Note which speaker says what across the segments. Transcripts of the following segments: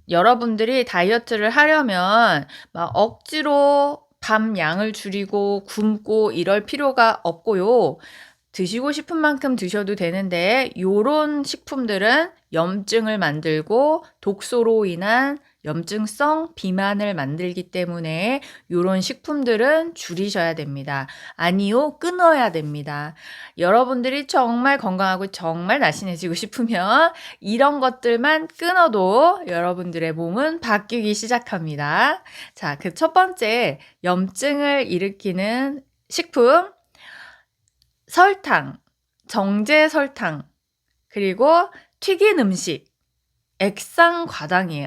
Speaker 1: 여러분들이 다이어트를 하려면 막 억지로 밥 양을 줄이고 굶고 이럴 필요가 없고요. 드시고 싶은 만큼 드셔도 되는데 요런 식품들은 염증을 만들고 독소로 인한 염증성 비만을 만들기 때문에 요런 식품들은 줄이셔야 됩니다. 아니요, 끊어야 됩니다. 여러분들이 정말 건강하고 정말 날씬해지고 싶으면 이런 것들만 끊어도 여러분들의 몸은 바뀌기 시작합니다. 자, 그 첫 번째 염증을 일으키는 식품 설탕, 정제 설탕, 그리고 튀긴 음식, 액상과당이에요.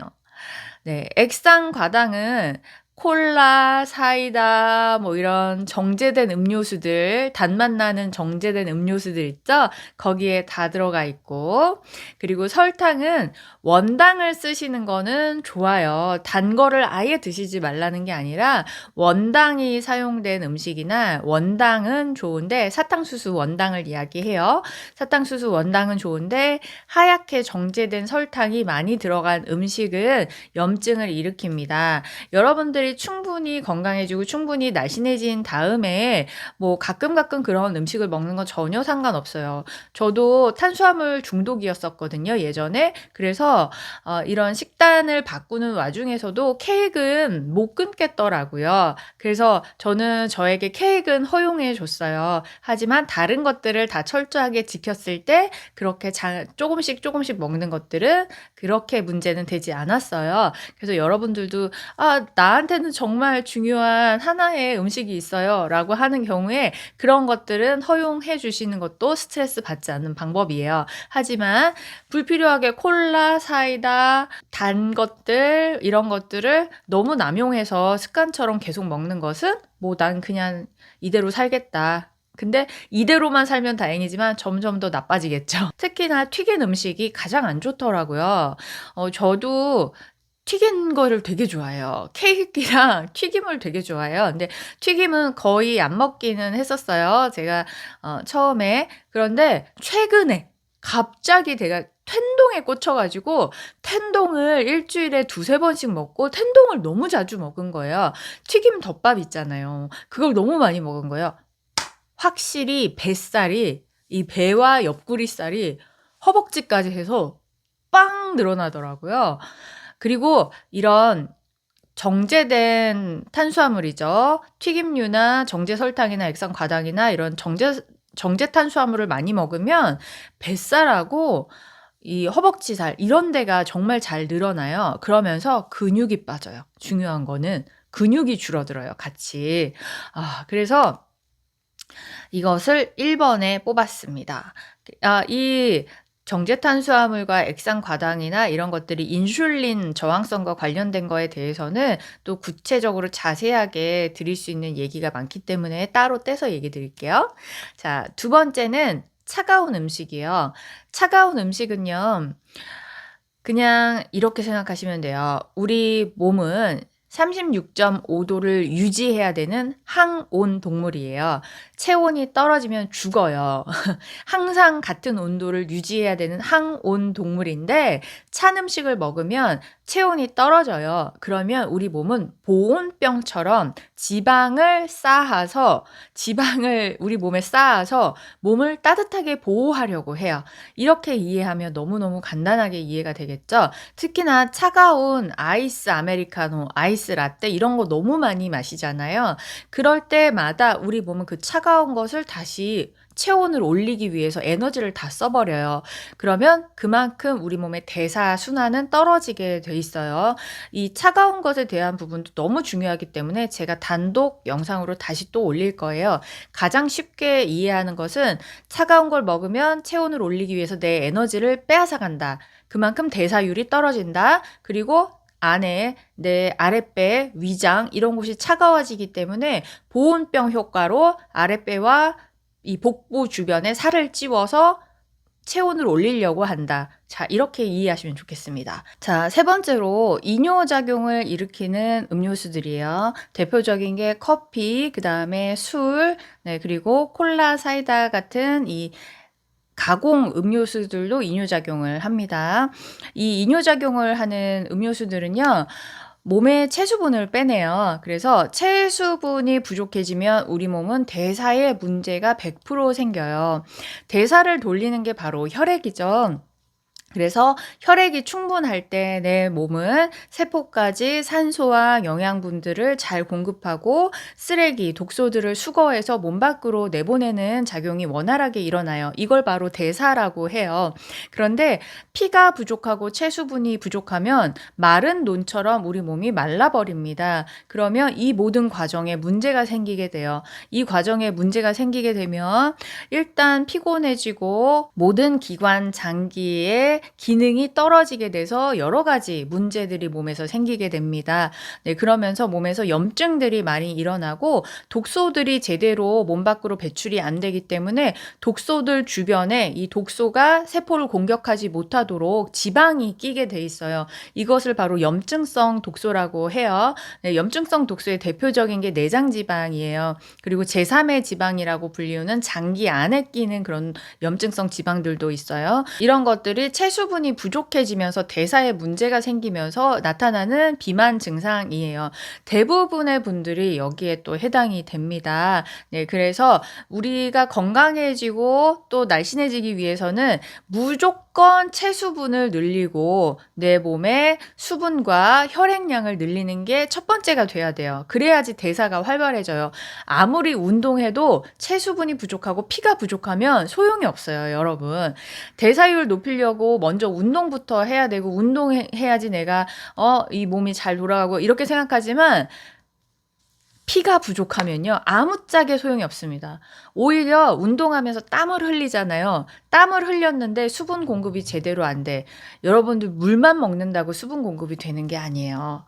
Speaker 1: 네, 액상과당은 콜라, 사이다, 뭐 이런 정제된 음료수들, 단맛 나는 정제된 음료수들 있죠? 거기에 다 들어가 있고, 그리고 설탕은 원당을 쓰시는 거는 좋아요. 단 거를 아예 드시지 말라는 게 아니라 원당이 사용된 음식이나 원당은 좋은데, 사탕수수 원당을 이야기해요. 사탕수수 원당은 좋은데 하얗게 정제된 설탕이 많이 들어간 음식은 염증을 일으킵니다. 여러분들이 충분히 건강해지고 충분히 날씬해진 다음에 뭐 가끔 그런 음식을 먹는 건 전혀 상관없어요. 저도 탄수화물 중독이었었거든요, 예전에. 그래서 이런 식단을 바꾸는 와중에서도 케익은 못 끊겠더라고요. 그래서 저는 저에게 케익은 허용해 줬어요. 하지만 다른 것들을 다 철저하게 지켰을 때 그렇게 조금씩 먹는 것들은 그렇게 문제는 되지 않았어요. 그래서 여러분들도 나한테는 정말 중요한 하나의 음식이 있어요 라고 하는 경우에 그런 것들은 허용해 주시는 것도 스트레스 받지 않는 방법이에요. 하지만 불필요하게 콜라, 사이다, 단 것들 이런 것들을 너무 남용해서 습관처럼 계속 먹는 것은 뭐 난 그냥 이대로 살겠다. 근데 이대로만 살면 다행이지만 점점 더 나빠지겠죠. 특히나 튀긴 음식이 가장 안 좋더라고요. 저도 튀긴 거를 되게 좋아해요. 케이크랑 튀김을 되게 좋아해요. 근데 튀김은 거의 안 먹기는 했었어요. 제가 처음에. 그런데 최근에 갑자기 내가 텐동에 꽂혀 가지고 텐동을 일주일에 두세 번씩 먹고 텐동을 너무 자주 먹은 거예요. 튀김 덮밥 있잖아요. 그걸 너무 많이 먹은 거예요. 확실히 뱃살이 이 배와 옆구리살이 허벅지까지 해서 빵 늘어나더라고요. 그리고 이런 정제된 탄수화물이죠. 튀김류나 정제 설탕이나 액상 과당이나 이런 정제 탄수화물을 많이 먹으면 뱃살하고 이 허벅지살 이런 데가 정말 잘 늘어나요. 그러면서 근육이 빠져요. 중요한 거는 근육이 줄어들어요, 같이. 그래서 이것을 1번에 뽑았습니다. 이 정제탄수화물과 액상과당이나 이런 것들이 인슐린 저항성과 관련된 거에 대해서는 또 구체적으로 자세하게 드릴 수 있는 얘기가 많기 때문에 따로 떼서 얘기 드릴게요. 자, 두 번째는 차가운 음식이에요. 차가운 음식은요, 그냥 이렇게 생각하시면 돼요. 우리 몸은 36.5도를 유지해야 되는 항온 동물이에요. 체온이 떨어지면 죽어요. 항상 같은 온도를 유지해야 되는 항온 동물인데 찬 음식을 먹으면 체온이 떨어져요. 그러면 우리 몸은 보온병처럼 지방을 우리 몸에 쌓아서 몸을 따뜻하게 보호하려고 해요. 이렇게 이해하면 너무너무 간단하게 이해가 되겠죠? 특히나 차가운 아이스 아메리카노, 아이스 라떼 이런 거 너무 많이 마시잖아요. 그럴 때마다 우리 몸은 그 차가운 것을 다시 체온을 올리기 위해서 에너지를 다 써버려요. 그러면 그만큼 우리 몸의 대사 순환은 떨어지게 돼 있어요. 이 차가운 것에 대한 부분도 너무 중요하기 때문에 제가 단독 영상으로 다시 또 올릴 거예요. 가장 쉽게 이해하는 것은 차가운 걸 먹으면 체온을 올리기 위해서 내 에너지를 빼앗아간다. 그만큼 대사율이 떨어진다. 그리고 안에 내 아랫배, 위장 이런 곳이 차가워지기 때문에 보온병 효과로 아랫배와 이 복부 주변에 살을 찌워서 체온을 올리려고 한다. 자, 이렇게 이해하시면 좋겠습니다. 자, 세 번째로 이뇨작용을 일으키는 음료수들이에요. 대표적인 게 커피, 그 다음에 술, 네, 그리고 콜라, 사이다 같은 이 가공 음료수들도 이뇨작용을 합니다. 이 이뇨작용을 하는 음료수들은요, 몸의 체수분을 빼내요. 그래서 체수분이 부족해지면 우리 몸은 대사에 문제가 100% 생겨요. 대사를 돌리는 게 바로 혈액이죠. 그래서 혈액이 충분할 때 내 몸은 세포까지 산소와 영양분들을 잘 공급하고 쓰레기, 독소들을 수거해서 몸 밖으로 내보내는 작용이 원활하게 일어나요. 이걸 바로 대사라고 해요. 그런데 피가 부족하고 체수분이 부족하면 마른 논처럼 우리 몸이 말라버립니다. 그러면 이 모든 과정에 문제가 생기게 돼요. 이 과정에 문제가 생기게 되면 일단 피곤해지고 모든 기관, 장기에 기능이 떨어지게 돼서 여러 가지 문제들이 몸에서 생기게 됩니다. 네, 그러면서 몸에서 염증들이 많이 일어나고 독소들이 제대로 몸 밖으로 배출이 안 되기 때문에 독소들 주변에 이 독소가 세포를 공격하지 못하도록 지방이 끼게 돼 있어요. 이것을 바로 염증성 독소라고 해요. 네, 염증성 독소의 대표적인 게 내장 지방이에요. 그리고 제3의 지방이라고 불리우는 장기 안에 끼는 그런 염증성 지방들도 있어요. 이런 것들이 체수분이 부족해지면서 대사에 문제가 생기면서 나타나는 비만 증상이에요. 대부분의 분들이 여기에 또 해당이 됩니다. 네, 그래서 우리가 건강해지고 또 날씬해지기 위해서는 무조건 체수분을 늘리고 내 몸의 수분과 혈액량을 늘리는 게 첫 번째가 돼야 돼요. 그래야지 대사가 활발해져요. 아무리 운동해도 체수분이 부족하고 피가 부족하면 소용이 없어요, 여러분. 대사율 높이려고 먼저 운동부터 해야 되고 운동해야지 내가 이 몸이 잘 돌아가고 이렇게 생각하지만 피가 부족하면요, 아무짝에 소용이 없습니다. 오히려 운동하면서 땀을 흘리잖아요. 땀을 흘렸는데 수분 공급이 제대로 안 돼. 여러분들 물만 먹는다고 수분 공급이 되는 게 아니에요.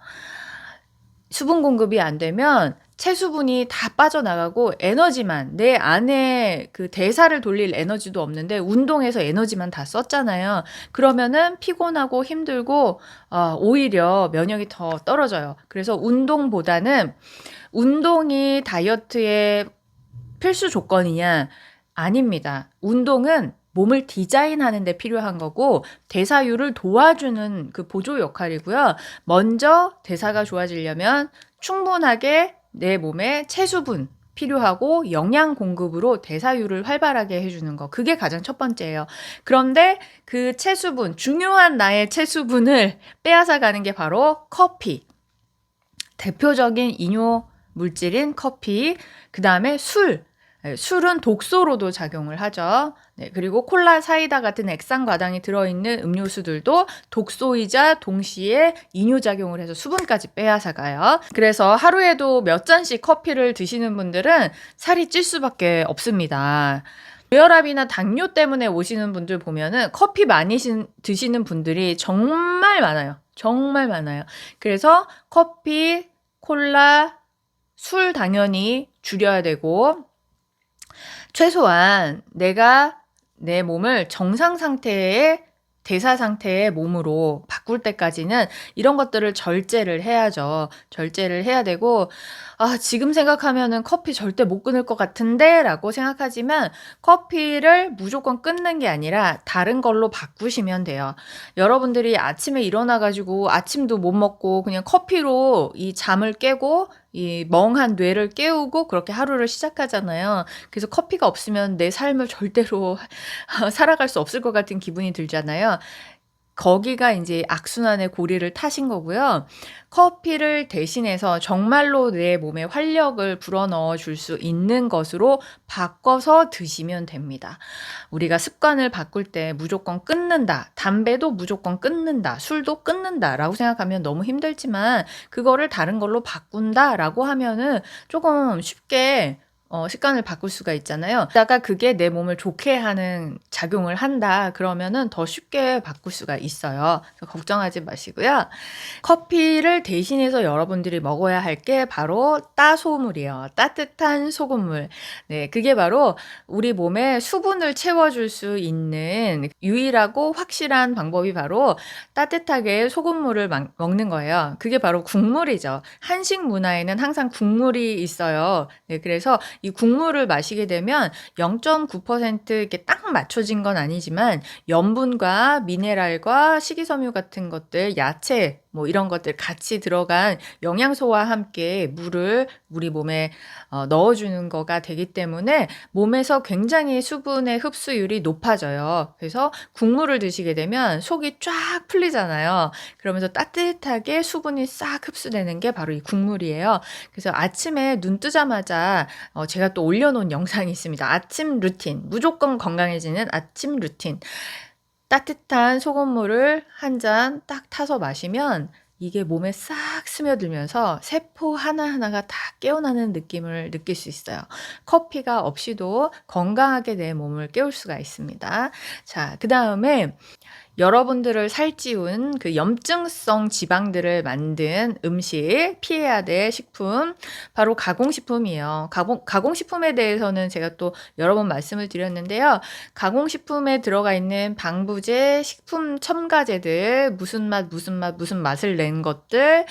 Speaker 1: 수분 공급이 안 되면 체수분이 다 빠져나가고 에너지만, 내 안에 그 대사를 돌릴 에너지도 없는데 운동해서 에너지만 다 썼잖아요. 그러면은 피곤하고 힘들고 오히려 면역이 더 떨어져요. 그래서 운동보다는, 운동이 다이어트의 필수 조건이냐? 아닙니다. 운동은 몸을 디자인하는 데 필요한 거고 대사율을 도와주는 그 보조 역할이고요. 먼저 대사가 좋아지려면 충분하게 내 몸에 체수분 필요하고 영양 공급으로 대사율을 활발하게 해주는 거, 그게 가장 첫 번째예요. 그런데 그 체수분, 중요한 나의 체수분을 빼앗아 가는 게 바로 커피. 대표적인 이뇨 물질인 커피, 그 다음에 술은 독소로도 작용을 하죠. 네, 그리고 콜라, 사이다 같은 액상과당이 들어있는 음료수들도 독소이자 동시에 이뇨작용을 해서 수분까지 빼앗아가요. 그래서 하루에도 몇 잔씩 커피를 드시는 분들은 살이 찔 수밖에 없습니다. 고혈압이나 당뇨 때문에 오시는 분들 보면은 커피 많이 드시는 분들이 정말 많아요. 정말 많아요. 그래서 커피, 콜라, 술 당연히 줄여야 되고, 최소한 내가 내 몸을 정상 상태의 대사 상태의 몸으로 바꿀 때까지는 이런 것들을 절제를 해야죠. 절제를 해야 되고, 지금 생각하면은 커피 절대 못 끊을 것 같은데 라고 생각하지만 커피를 무조건 끊는 게 아니라 다른 걸로 바꾸시면 돼요. 여러분들이 아침에 일어나가지고 아침도 못 먹고 그냥 커피로 이 잠을 깨고 이 멍한 뇌를 깨우고 그렇게 하루를 시작하잖아요. 그래서 커피가 없으면 내 삶을 절대로 살아갈 수 없을 것 같은 기분이 들잖아요. 거기가 이제 악순환의 고리를 타신 거고요. 커피를 대신해서 정말로 내 몸에 활력을 불어넣어 줄 수 있는 것으로 바꿔서 드시면 됩니다. 우리가 습관을 바꿀 때 무조건 끊는다, 담배도 무조건 끊는다, 술도 끊는다 라고 생각하면 너무 힘들지만 그거를 다른 걸로 바꾼다 라고 하면은 조금 쉽게 습관을 바꿀 수가 있잖아요. 그러다가 그게 내 몸을 좋게 하는 작용을 한다 그러면은 더 쉽게 바꿀 수가 있어요. 그래서 걱정하지 마시고요. 커피를 대신해서 여러분들이 먹어야 할 게 바로 따소물이에요. 따뜻한 소금물. 네, 그게 바로 우리 몸에 수분을 채워줄 수 있는 유일하고 확실한 방법이 바로 따뜻하게 소금물을 먹는 거예요. 그게 바로 국물이죠. 한식 문화에는 항상 국물이 있어요. 네, 그래서 이 국물을 마시게 되면 0.9% 이렇게 딱 맞춰진 건 아니지만 염분과 미네랄과 식이섬유 같은 것들, 야채 뭐 이런 것들 같이 들어간 영양소와 함께 물을 우리 몸에 넣어주는 거가 되기 때문에 몸에서 굉장히 수분의 흡수율이 높아져요. 그래서 국물을 드시게 되면 속이 쫙 풀리잖아요. 그러면서 따뜻하게 수분이 싹 흡수되는 게 바로 이 국물이에요. 그래서 아침에 눈 뜨자마자 제가 또 올려놓은 영상이 있습니다. 아침 루틴, 무조건 건강해지는 아침 루틴. 따뜻한 소금물을 한 잔 딱 타서 마시면 이게 몸에 싹 스며들면서 세포 하나하나가 다 깨어나는 느낌을 느낄 수 있어요. 커피가 없이도 건강하게 내 몸을 깨울 수가 있습니다. 자, 그 다음에 여러분들을 살찌운 그 염증성 지방들을 만든 음식, 피해야 될 식품, 바로 가공식품이에요. 가공식품에 대해서는 제가 또 여러 번 말씀을 드렸는데요. 가공식품에 들어가 있는 방부제, 식품 첨가제들, 무슨 맛을 낸 것들,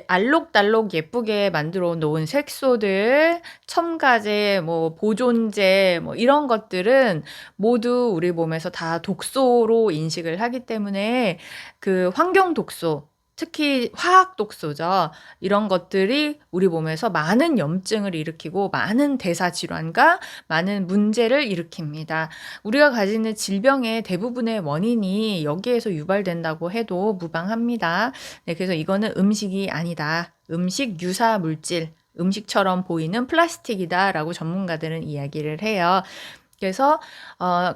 Speaker 1: 알록달록 예쁘게 만들어 놓은 색소들, 첨가제, 뭐 보존제, 뭐 이런 것들은 모두 우리 몸에서 다 독소로 인식을 하기 때문에 그 환경 독소, 특히 화학 독소죠. 이런 것들이 우리 몸에서 많은 염증을 일으키고 많은 대사 질환과 많은 문제를 일으킵니다. 우리가 가지는 질병의 대부분의 원인이 여기에서 유발된다고 해도 무방합니다. 네, 그래서 이거는 음식이 아니다. 음식 유사 물질, 음식처럼 보이는 플라스틱이다라고 전문가들은 이야기를 해요. 그래서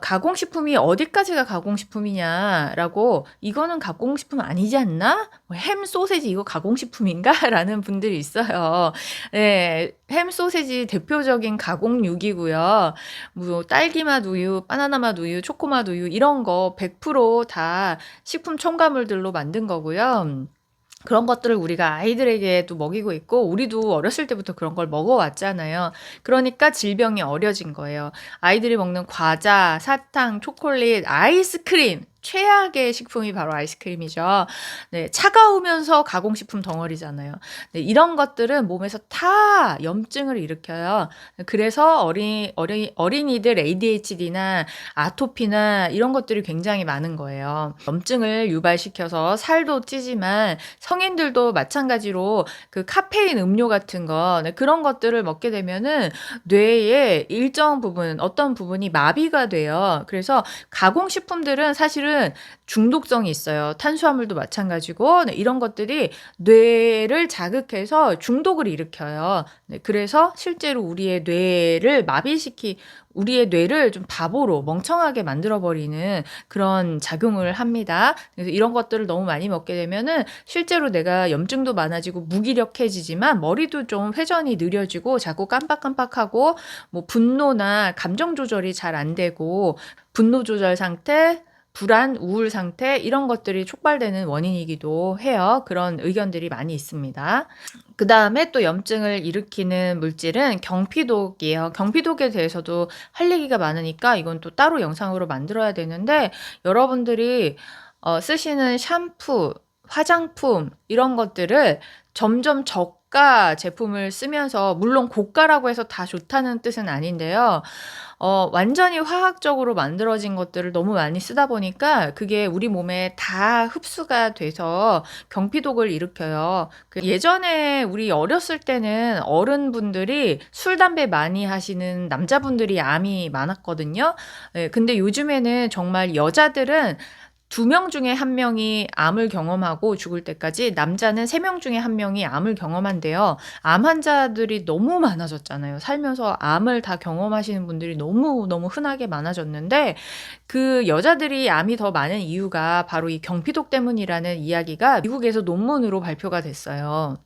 Speaker 1: 가공식품이 어디까지가 가공식품이냐라고 이거는 가공식품 아니지 않나? 햄 소세지 이거 가공식품인가? 라는 분들이 있어요. 네, 햄 소세지 대표적인 가공육이고요. 뭐 딸기맛 우유, 바나나맛 우유, 초코맛 우유 이런 거 100%다 식품 첨가물들로 만든 거고요. 그런 것들을 우리가 아이들에게도 먹이고 있고 우리도 어렸을 때부터 그런 걸 먹어왔잖아요. 그러니까 질병이 어려진 거예요. 아이들이 먹는 과자, 사탕, 초콜릿, 아이스크림 최악의 식품이 바로 아이스크림이죠. 네, 차가우면서 가공식품 덩어리잖아요. 네, 이런 것들은 몸에서 다 염증을 일으켜요. 그래서 어린이들 ADHD나 아토피나 이런 것들이 굉장히 많은 거예요. 염증을 유발시켜서 살도 찌지만 성인들도 마찬가지로 그 카페인 음료 같은 거, 네, 그런 것들을 먹게 되면은 뇌의 일정 부분, 어떤 부분이 마비가 돼요. 그래서 가공식품들은 사실은 중독성이 있어요. 탄수화물도 마찬가지고, 네, 이런 것들이 뇌를 자극해서 중독을 일으켜요. 네, 그래서 실제로 우리의 뇌를 우리의 뇌를 좀 바보로 멍청하게 만들어버리는 그런 작용을 합니다. 그래서 이런 것들을 너무 많이 먹게 되면은 실제로 내가 염증도 많아지고 무기력해지지만 머리도 좀 회전이 느려지고 자꾸 깜빡깜빡하고 뭐 분노나 감정 조절이 잘 안 되고 분노 조절 상태, 불안, 우울 상태 이런 것들이 촉발되는 원인이기도 해요. 그런 의견들이 많이 있습니다. 그 다음에 또 염증을 일으키는 물질은 경피독이에요. 경피독에 대해서도 할 얘기가 많으니까 이건 또 따로 영상으로 만들어야 되는데 여러분들이 쓰시는 샴푸, 화장품 이런 것들을 점점 저가 제품을 쓰면서 물론 고가라고 해서 다 좋다는 뜻은 아닌데요. 완전히 화학적으로 만들어진 것들을 너무 많이 쓰다 보니까 그게 우리 몸에 다 흡수가 돼서 경피독을 일으켜요. 예전에 우리 어렸을 때는 어른분들이 술, 담배 많이 하시는 남자분들이 암이 많았거든요. 예, 근데 요즘에는 정말 여자들은 2명 중에 1명이 암을 경험하고 죽을 때까지 남자는 3명 중에 1명이 암을 경험한대요. 암 환자들이 너무 많아졌잖아요. 살면서 암을 다 경험하시는 분들이 너무너무 흔하게 많아졌는데 그 여자들이 암이 더 많은 이유가 바로 이 경피독 때문이라는 이야기가 미국에서 논문으로 발표가 됐어요.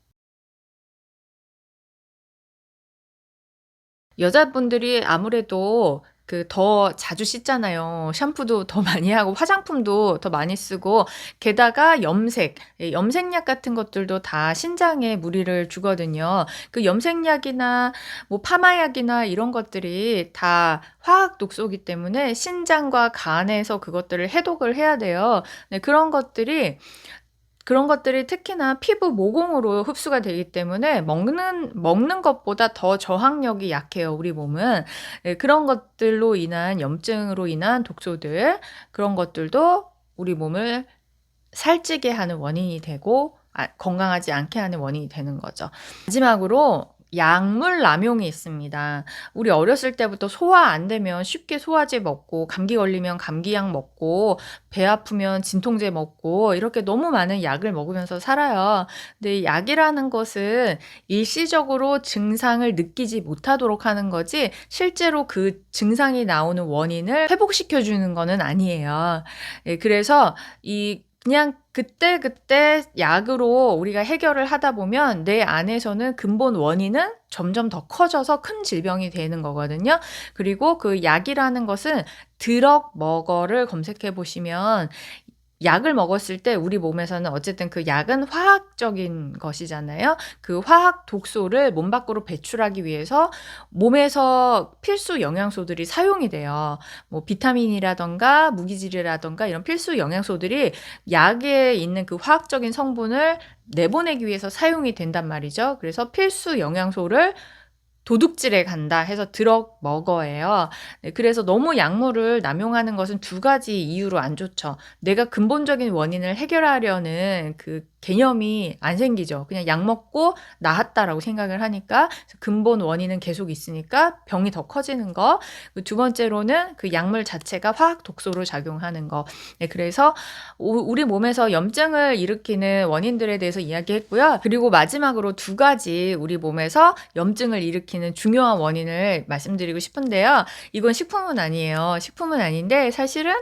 Speaker 1: 여자분들이 아무래도 더 자주 씻잖아요. 샴푸도 더 많이 하고 화장품도 더 많이 쓰고 게다가 염색약 같은 것들도 다 신장에 무리를 주거든요. 그 염색약이나 뭐 파마약이나 이런 것들이 다 화학 독소이기 때문에 신장과 간에서 그것들을 해독을 해야 돼요. 네, 그런 것들이 그런 것들이 특히나 피부 모공으로 흡수가 되기 때문에 먹는 것보다 더 저항력이 약해요, 우리 몸은. 예, 그런 것들로 인한 염증으로 인한 독소들, 그런 것들도 우리 몸을 살찌게 하는 원인이 되고 건강하지 않게 하는 원인이 되는 거죠. 마지막으로 약물 남용이 있습니다. 우리 어렸을 때부터 소화 안 되면 쉽게 소화제 먹고, 감기 걸리면 감기약 먹고, 배 아프면 진통제 먹고, 이렇게 너무 많은 약을 먹으면서 살아요. 근데 약이라는 것은 일시적으로 증상을 느끼지 못하도록 하는 거지, 실제로 그 증상이 나오는 원인을 회복시켜 주는 거는 아니에요. 예, 그래서 그냥 그때그때 약으로 우리가 해결을 하다 보면 내 안에서는 근본 원인은 점점 더 커져서 큰 질병이 되는 거거든요. 그리고 그 약이라는 것은 드럭머거를 검색해 보시면 약을 먹었을 때 우리 몸에서는 어쨌든 그 약은 화학적인 것이잖아요. 그 화학 독소를 몸 밖으로 배출하기 위해서 몸에서 필수 영양소들이 사용이 돼요. 뭐 비타민이라든가 무기질이라든가 이런 필수 영양소들이 약에 있는 그 화학적인 성분을 내보내기 위해서 사용이 된단 말이죠. 그래서 필수 영양소를 도둑질에 간다 해서 드럭머거예요. 네, 그래서 너무 약물을 남용하는 것은 두 가지 이유로 안 좋죠. 내가 근본적인 원인을 해결하려는 그 개념이 안 생기죠. 그냥 약 먹고 나았다라고 생각을 하니까 근본 원인은 계속 있으니까 병이 더 커지는 거. 두 번째로는 그 약물 자체가 화학 독소로 작용하는 거. 네, 그래서 우리 몸에서 염증을 일으키는 원인들에 대해서 이야기했고요. 그리고 마지막으로 두 가지 우리 몸에서 염증을 일으키는 중요한 원인을 말씀드리고 싶은데요. 이건 식품은 아니에요. 식품은 아닌데 사실은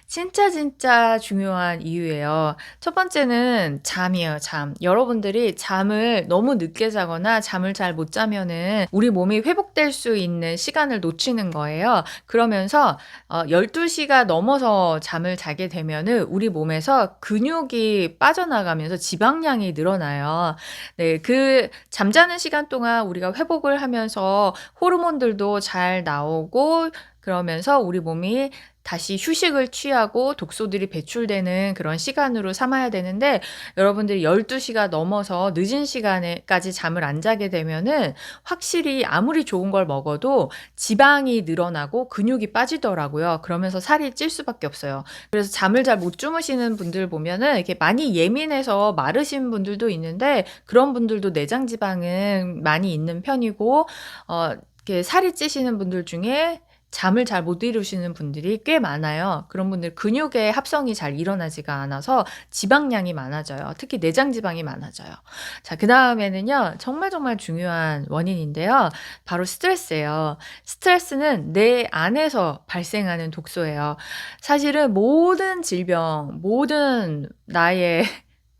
Speaker 1: 진짜 중요한 이유예요. 첫 번째는 잠이에요, 잠. 여러분들이 잠을 너무 늦게 자거나 잠을 잘 못 자면은 우리 몸이 회복될 수 있는 시간을 놓치는 거예요. 그러면서 12시가 넘어서 잠을 자게 되면은 우리 몸에서 근육이 빠져나가면서 지방량이 늘어나요. 네, 그 잠자는 시간 동안 우리가 회복을 하면서 호르몬들도 잘 나오고 그러면서 우리 몸이 다시 휴식을 취하고 독소들이 배출되는 그런 시간으로 삼아야 되는데 여러분들이 12시가 넘어서 늦은 시간에까지 잠을 안 자게 되면은 확실히 아무리 좋은 걸 먹어도 지방이 늘어나고 근육이 빠지더라고요. 그러면서 살이 찔 수밖에 없어요. 그래서 잠을 잘 못 주무시는 분들 보면은 이렇게 많이 예민해서 마르신 분들도 있는데 그런 분들도 내장 지방은 많이 있는 편이고 이렇게 살이 찌시는 분들 중에 잠을 잘 못 이루시는 분들이 꽤 많아요. 그런 분들 근육의 합성이 잘 일어나지가 않아서 지방량이 많아져요. 특히 내장 지방이 많아져요. 자, 그다음에는요. 정말 중요한 원인인데요. 바로 스트레스예요. 스트레스는 내 안에서 발생하는 독소예요. 사실은 모든 질병, 모든 나의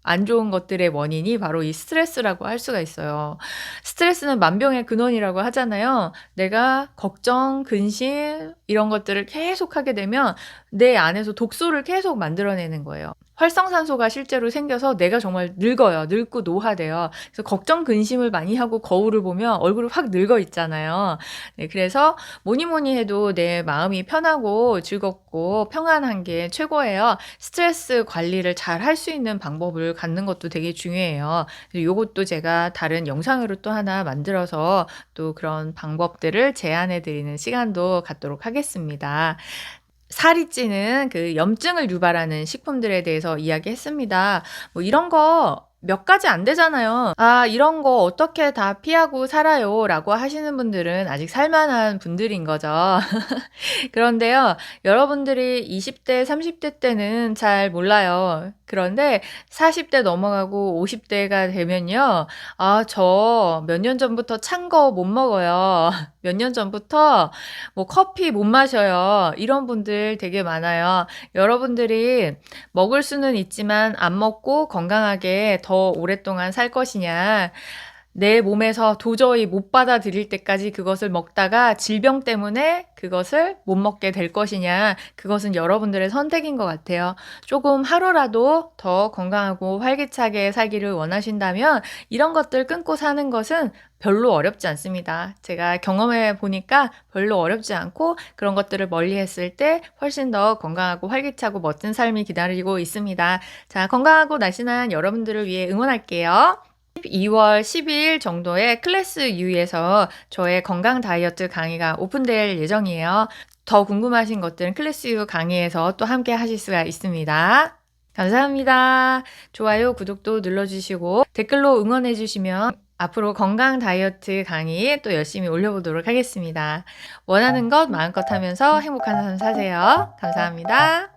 Speaker 1: 안 좋은 것들의 원인이 바로 이 스트레스라고 할 수가 있어요. 스트레스는 만병의 근원이라고 하잖아요. 내가 걱정, 근심 이런 것들을 계속 하게 되면 내 안에서 독소를 계속 만들어내는 거예요. 활성산소가 실제로 생겨서 내가 정말 늙어요. 늙고 노화돼요. 그래서 걱정, 근심을 많이 하고 거울을 보면 얼굴이 확 늙어 있잖아요. 네, 그래서 뭐니 해도 내 마음이 편하고 즐겁고 평안한 게 최고예요. 스트레스 관리를 잘 할 수 있는 방법을 갖는 것도 되게 중요해요. 요것도 제가 다른 영상으로 또 하나 만들어서 또 그런 방법들을 제안해 드리는 시간도 갖도록 하겠습니다. 살이 찌는 그 염증을 유발하는 식품들에 대해서 이야기했습니다. 뭐 이런 거 몇 가지 안 되잖아요. 아, 이런 거 어떻게 다 피하고 살아요? 라고 하시는 분들은 아직 살만한 분들인 거죠. 그런데요, 여러분들이 20대, 30대 때는 잘 몰라요. 그런데 40대 넘어가고 50대가 되면요, 아, 저 몇 년 전부터 찬 거 못 먹어요. 몇 년 전부터 뭐 커피 못 마셔요. 이런 분들 되게 많아요. 여러분들이 먹을 수는 있지만 안 먹고 건강하게 더 오랫동안 살 것이냐. 내 몸에서 도저히 못 받아들일 때까지 그것을 먹다가 질병 때문에 그것을 못 먹게 될 것이냐, 그것은 여러분들의 선택인 것 같아요. 조금 하루라도 더 건강하고 활기차게 살기를 원하신다면 이런 것들 끊고 사는 것은 별로 어렵지 않습니다. 제가 경험해 보니까 별로 어렵지 않고 그런 것들을 멀리 했을 때 훨씬 더 건강하고 활기차고 멋진 삶이 기다리고 있습니다. 자, 건강하고 날씬한 여러분들을 위해 응원할게요. 12월 12일 정도에 클래스 U에서 저의 건강 다이어트 강의가 오픈될 예정이에요. 더 궁금하신 것들은 클래스 U 강의에서 또 함께 하실 수가 있습니다. 감사합니다. 좋아요, 구독도 눌러주시고 댓글로 응원해주시면 앞으로 건강 다이어트 강의 또 열심히 올려보도록 하겠습니다. 원하는 것 마음껏 하면서 행복한 삶 사세요. 감사합니다.